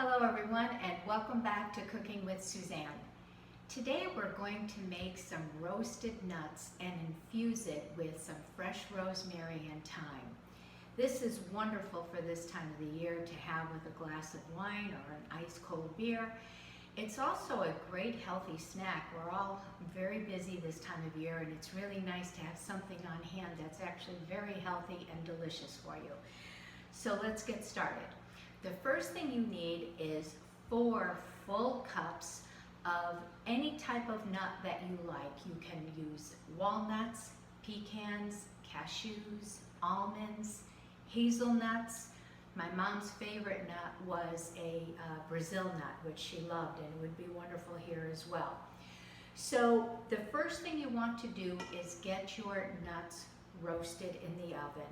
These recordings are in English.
Hello everyone, and welcome back to Cooking with Suzanne. Today we're going to make some roasted nuts and infuse it with some fresh rosemary and thyme. This is wonderful for this time of the year to have with a glass of wine or an ice cold beer. It's also a great healthy snack. We're all very busy this time of year, and it's really nice to have something on hand that's actually very healthy and delicious for you. So let's get started. The first thing you need is 4 full cups of any type of nut that you like. You can use walnuts, pecans, cashews, almonds, hazelnuts. My mom's favorite nut was a Brazil nut, which she loved, and it would be wonderful here as well. So the first thing you want to do is get your nuts roasted in the oven,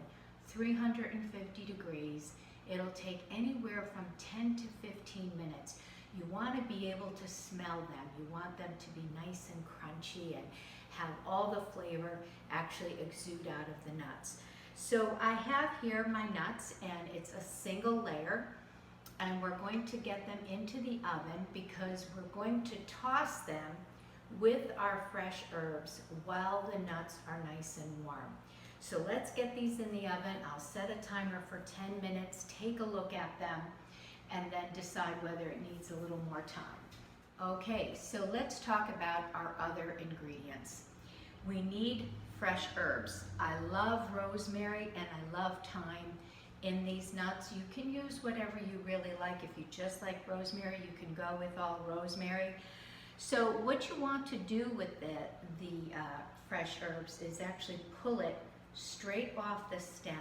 350 degrees. It'll take anywhere from 10 to 15 minutes. You want to be able to smell them. You want them to be nice and crunchy and have all the flavor actually exude out of the nuts. So I have here my nuts, and it's a single layer, and we're going to get them into the oven because we're going to toss them with our fresh herbs while the nuts are nice and warm. So let's get these in the oven. I'll set a timer for 10 minutes, take a look at them, and then decide whether it needs a little more time. Okay, so let's talk about our other ingredients. We need fresh herbs. I love rosemary and I love thyme in these nuts. You can use whatever you really like. If you just like rosemary, you can go with all rosemary. So what you want to do with the fresh herbs is actually pull it straight off the stem,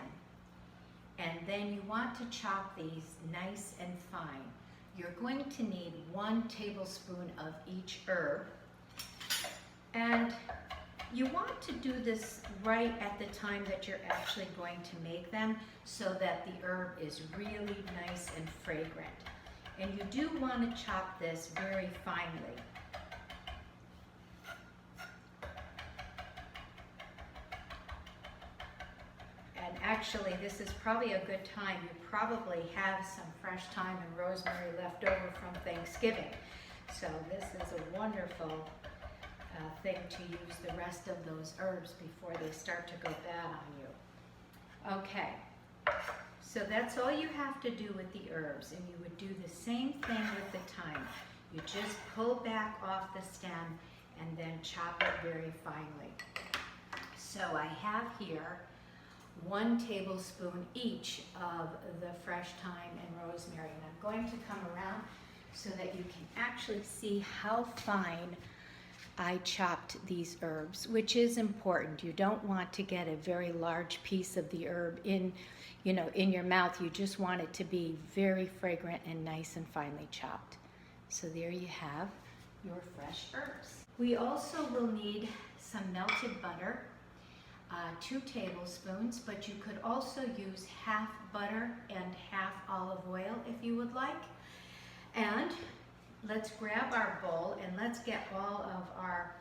and then you want to chop these nice and fine. You're going to need 1 tablespoon of each herb, and you want to do this right at the time that you're actually going to make them so that the herb is really nice and fragrant. And you do want to chop this very finely. And actually, this is probably a good time. You probably have some fresh thyme and rosemary left over from Thanksgiving. So this is a wonderful thing to use the rest of those herbs before they start to go bad on you. Okay, so that's all you have to do with the herbs, and you would do the same thing with the thyme. You just pull back off the stem and then chop it very finely. So I have here 1 tablespoon each of the fresh thyme and rosemary. And I'm going to come around so that you can actually see how fine I chopped these herbs, which is important. You don't want to get a very large piece of the herb in your mouth. You just want it to be very fragrant and nice and finely chopped. So there you have your fresh herbs. We also will need some melted butter, 2 tablespoons, but you could also use half butter and half olive oil if you would like. And let's grab our bowl and let's get all of our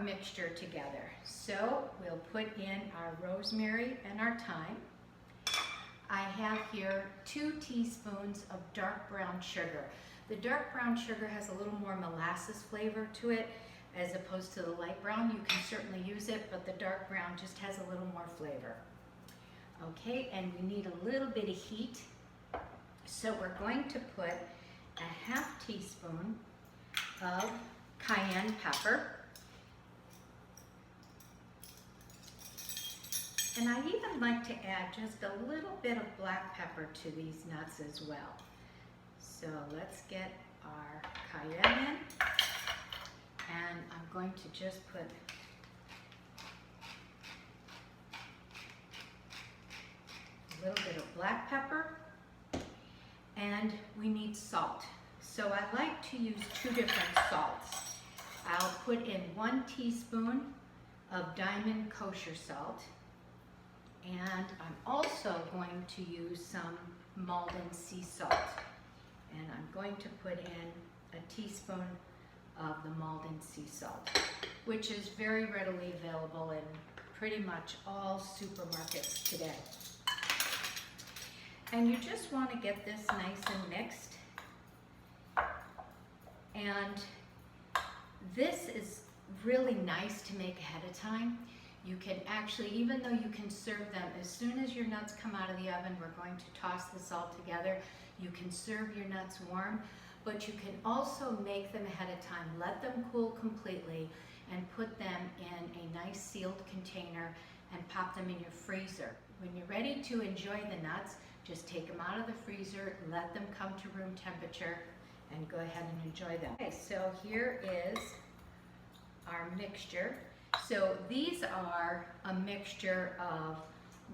mixture together. So we'll put in our rosemary and our thyme. I have here 2 teaspoons of dark brown sugar. The dark brown sugar has a little more molasses flavor to it as opposed to the light brown. You can certainly use it, but the dark brown just has a little more flavor. Okay, and we need a little bit of heat. So we're going to put a half teaspoon of cayenne pepper. And I even like to add just a little bit of black pepper to these nuts as well. So let's get our cayenne in. And I'm going to just put a little bit of black pepper, and we need salt. So I like to use 2 different salts. I'll put in 1 teaspoon of Diamond kosher salt, and I'm also going to use some Malden sea salt. And I'm going to put in a teaspoon of the Malden sea salt, which is very readily available in pretty much all supermarkets today. And you just want to get this nice and mixed. really nice to make ahead of time. You can actually, even though you can serve them as soon as your nuts come out of the oven, we're going to toss this all together. You can serve your nuts warm, but you can also make them ahead of time. Let them cool completely and put them in a nice sealed container and pop them in your freezer. When you're ready to enjoy the nuts, just take them out of the freezer, let them come to room temperature, and go ahead and enjoy them. Okay, so here is our mixture. So these are a mixture of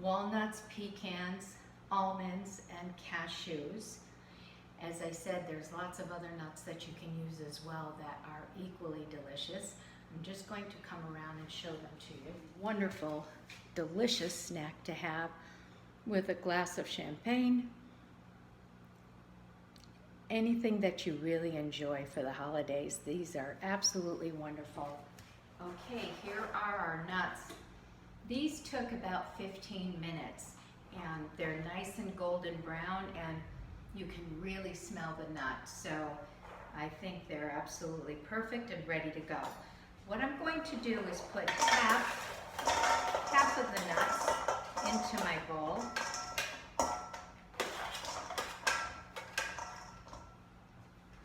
walnuts, pecans, almonds, and cashews. As I said, there's lots of other nuts that you can use as well that are equally delicious. I'm just going to come around and show them to you. Wonderful, delicious snack to have with a glass of champagne. Anything that you really enjoy for the holidays. These are absolutely wonderful. Okay, here are our nuts. These took about 15 minutes and they're nice and golden brown and you can really smell the nut. So I think they're absolutely perfect and ready to go. What I'm going to do is put half of the nuts into my bowl.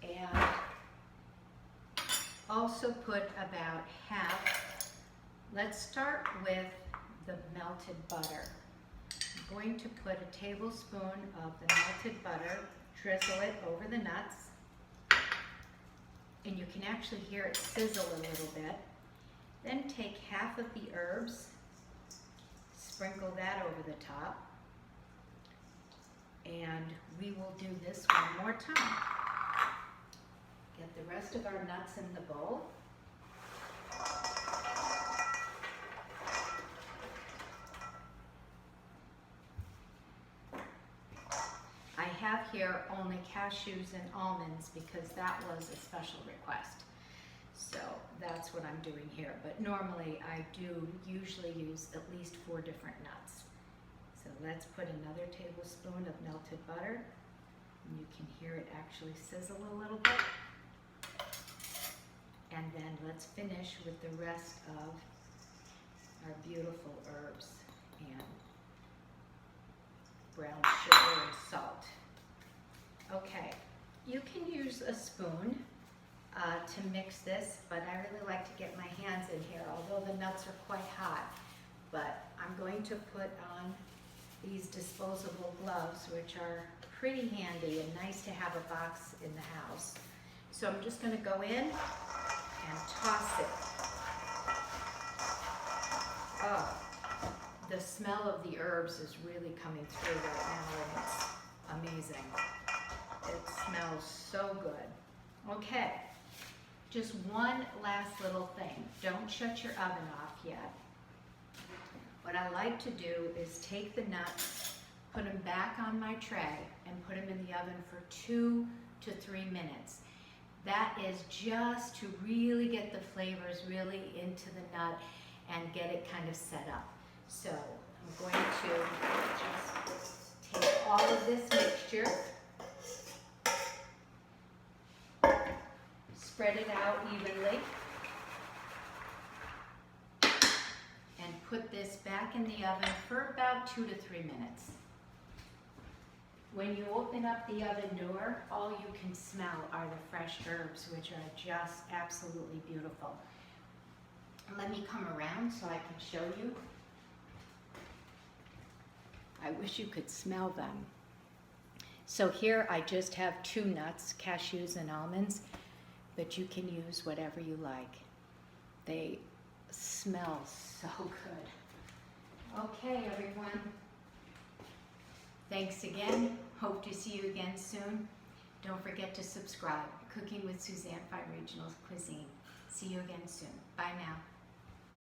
And also put about half. Let's start with the melted butter. I'm going to put a tablespoon of the melted butter, drizzle it over the nuts, and you can actually hear it sizzle a little bit. Then take half of the herbs, sprinkle that over the top, and we will do this one more time. Get the rest of our nuts in the bowl. I have here only cashews and almonds because that was a special request. So that's what I'm doing here. But normally I do usually use at least 4 different nuts. So let's put another tablespoon of melted butter. And you can hear it actually sizzle a little bit. And then let's finish with the rest of our beautiful herbs and brown sugar and salt. Okay, you can use a spoon to mix this, but I really like to get my hands in here, although the nuts are quite hot. But I'm going to put on these disposable gloves, which are pretty handy and nice to have a box in the house. So I'm just going to go in and toss it. Oh, the smell of the herbs is really coming through right now, and it's amazing. It smells so good. Okay, just one last little thing. Don't shut your oven off yet. What I like to do is take the nuts, put them back on my tray, and put them in the oven for 2 to 3 minutes. That is just to really get the flavors really into the nut and get it kind of set up. So I'm going to just take all of this mixture, spread it out evenly, and put this back in the oven for about 2 to 3 minutes. When you open up the oven door, all you can smell are the fresh herbs, which are just absolutely beautiful. Let me come around so I can show you. I wish you could smell them. So here I just have 2 nuts, cashews and almonds, but you can use whatever you like. They smell so good. Okay, everyone. Thanks again. Hope to see you again soon. Don't forget to subscribe. Cooking with Suzanne 5 Regional Cuisine. See you again soon. Bye now.